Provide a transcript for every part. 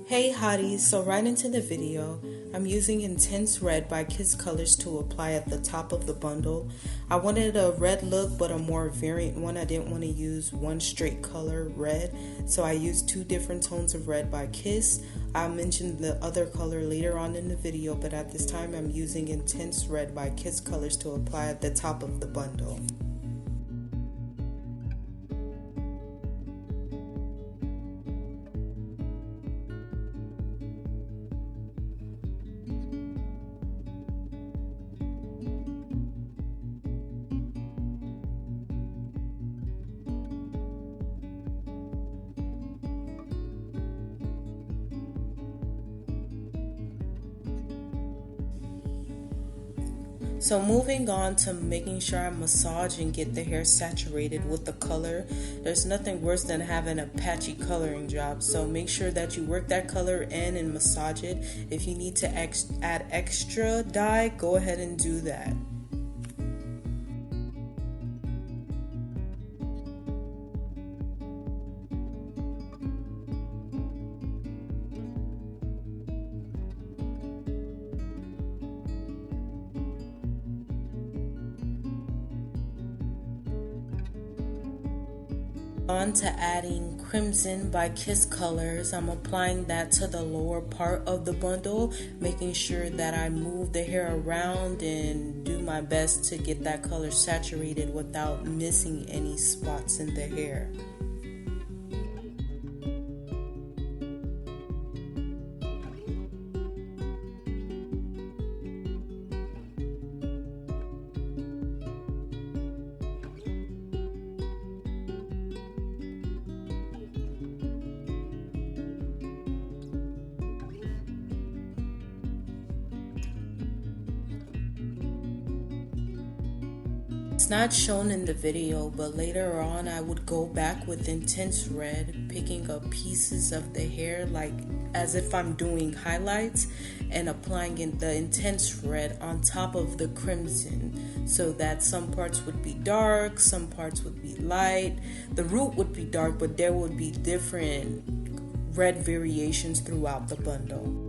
Hey hotties, so right into the video, I'm using Intense Red by Kiss Colors to apply at the top of the bundle. I wanted a red look but a more variant one. I didn't want to use one straight color red, so I used two different tones of red by Kiss. I'll mention the other color later on in the video, but at this time I'm using Intense Red by Kiss Colors to apply at the top of the bundle. So moving on to making sure I massage and get the hair saturated with the color. There's nothing worse than having a patchy coloring job. So make sure that you work that color in and massage it. If you need to add extra dye, go ahead and do that. On to adding Crimson by Kiss Colors. I'm applying that to the lower part of the bundle, making sure that I move the hair around and do my best to get that color saturated without missing any spots in the hair. It's not shown in the video, but later on I would go back with Intense Red, picking up pieces of the hair like as if I'm doing highlights and applying in the Intense Red on top of the Crimson, so that some parts would be dark, some parts would be light. The root would be dark, but there would be different red variations throughout the bundle.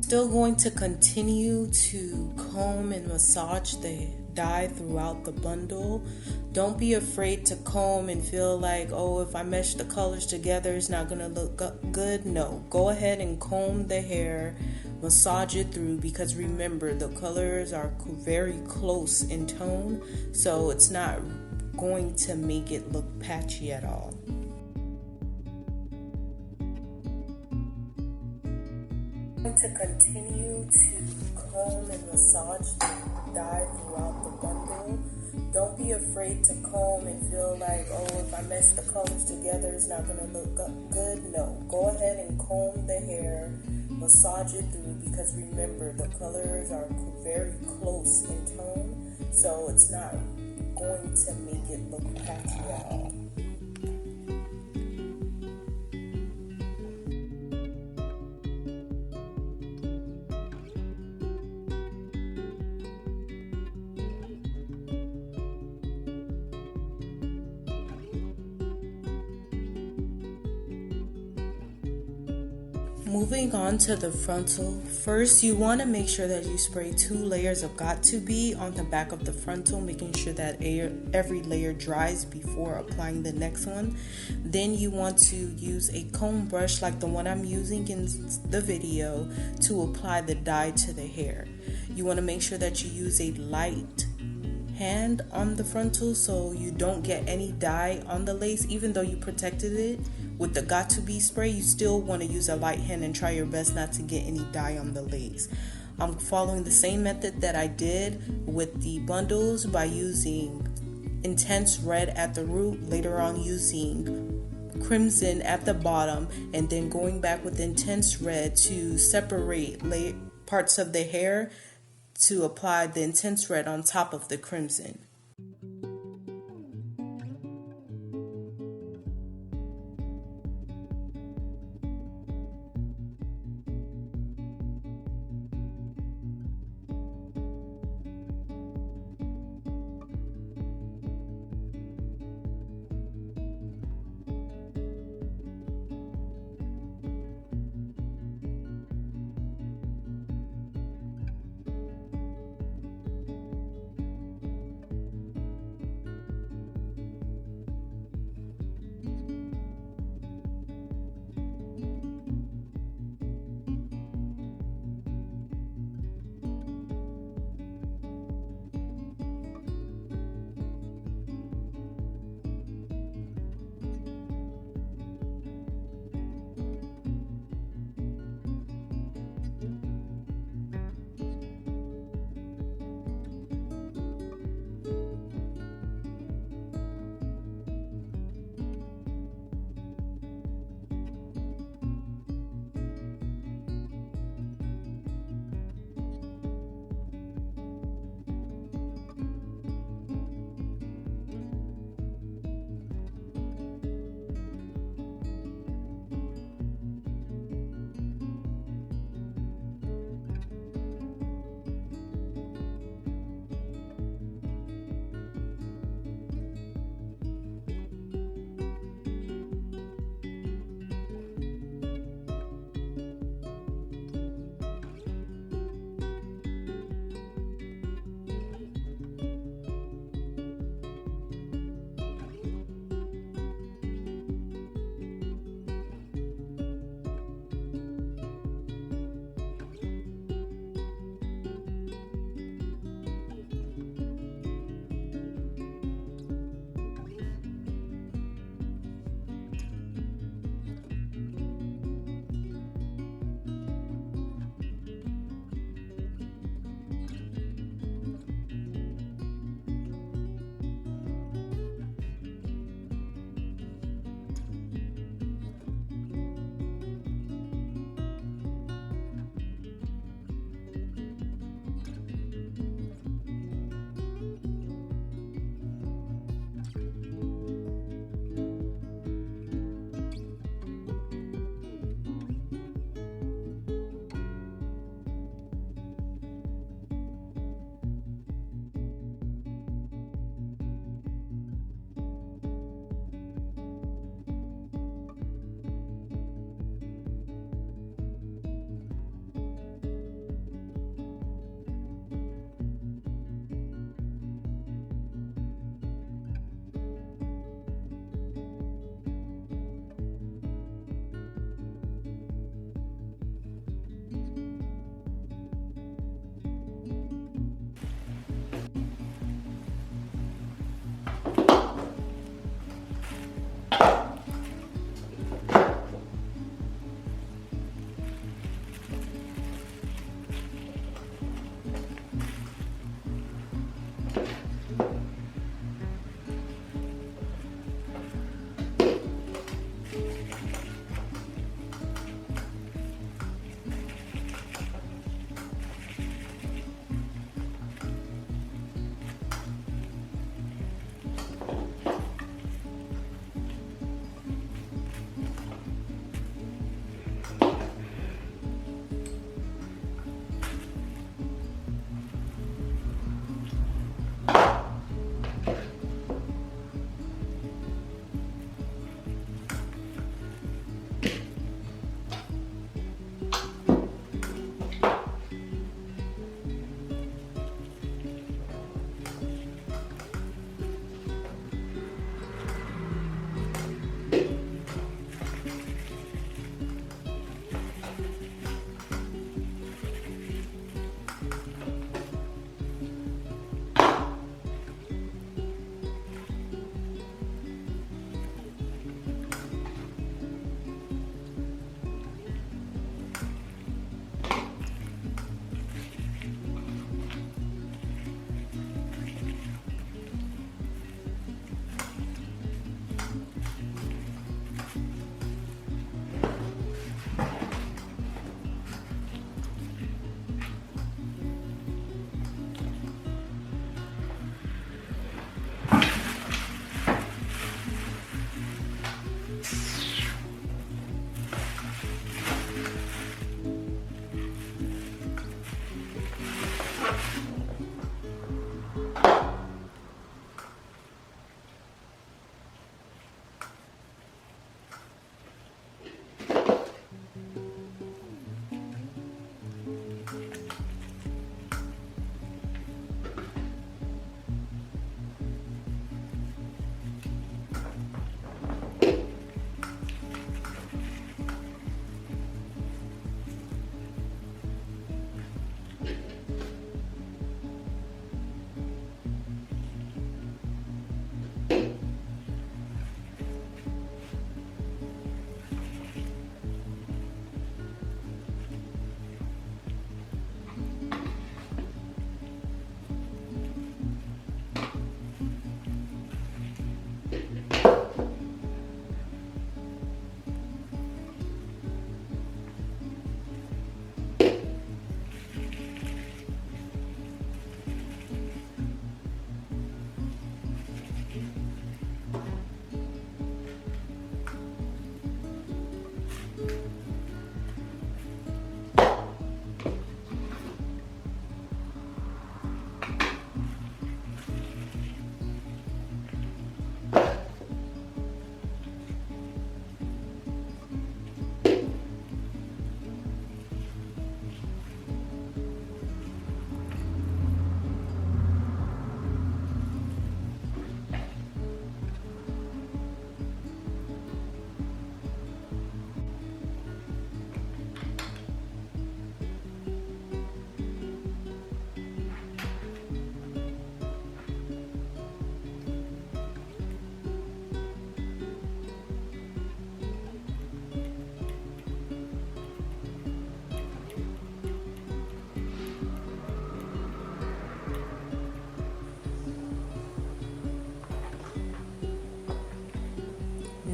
Still going to continue to comb and massage the dye throughout the bundle. Don't be afraid to comb and feel like, oh, if I mesh the colors together, it's not gonna look good. No, go ahead and comb the hair, massage it through, because remember, the colors are very close in tone, so it's not going to make it look patchy at all. To continue to comb and massage the dye throughout the bundle. Don't be afraid to comb and feel like, oh, if I mesh the colors together, it's not going to look good. No, go ahead and comb the hair, massage it through, because remember, the colors are very close in tone, so it's not going to make it look patchy at all. Moving on to the frontal, first you want to make sure that you spray 2 layers of Got2b on the back of the frontal, making sure that every layer dries before applying the next one. Then you want to use a comb brush like the one I'm using in the video to apply the dye to the hair. You want to make sure that you use a light hand on the frontal so you don't get any dye on the lace. Even though you protected it with the Got2b spray, you still want to use a light hand and try your best not to get any dye on the lace. I'm following the same method that I did with the bundles by using intense red at the root, later on using crimson at the bottom, and then going back with intense red to separate parts of the hair to apply the intense red on top of the crimson.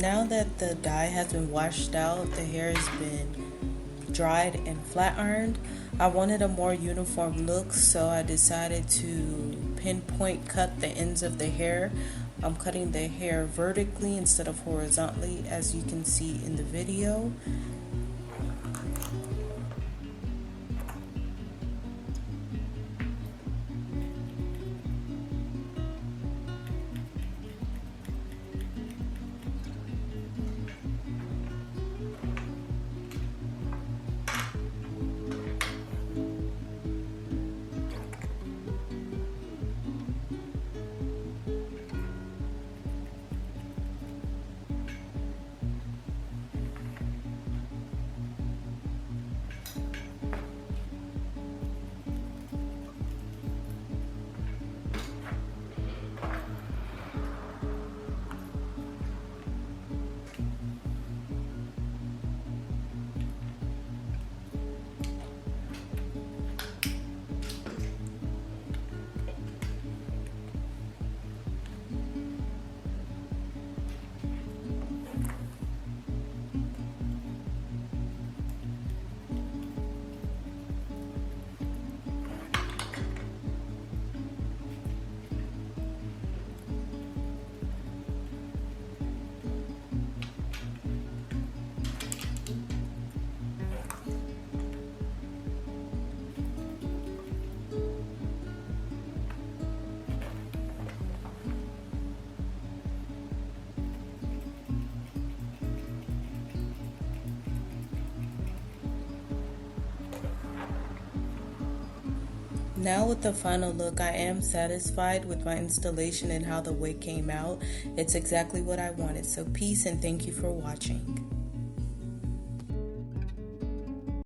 Now that the dye has been washed out, the hair has been dried and flat ironed, I wanted a more uniform look, so I decided to pinpoint cut the ends of the hair. I'm cutting the hair vertically instead of horizontally, as you can see in the video. Now with the final look, I am satisfied with my installation and how the wig came out. It's exactly what I wanted. So peace and thank you for watching.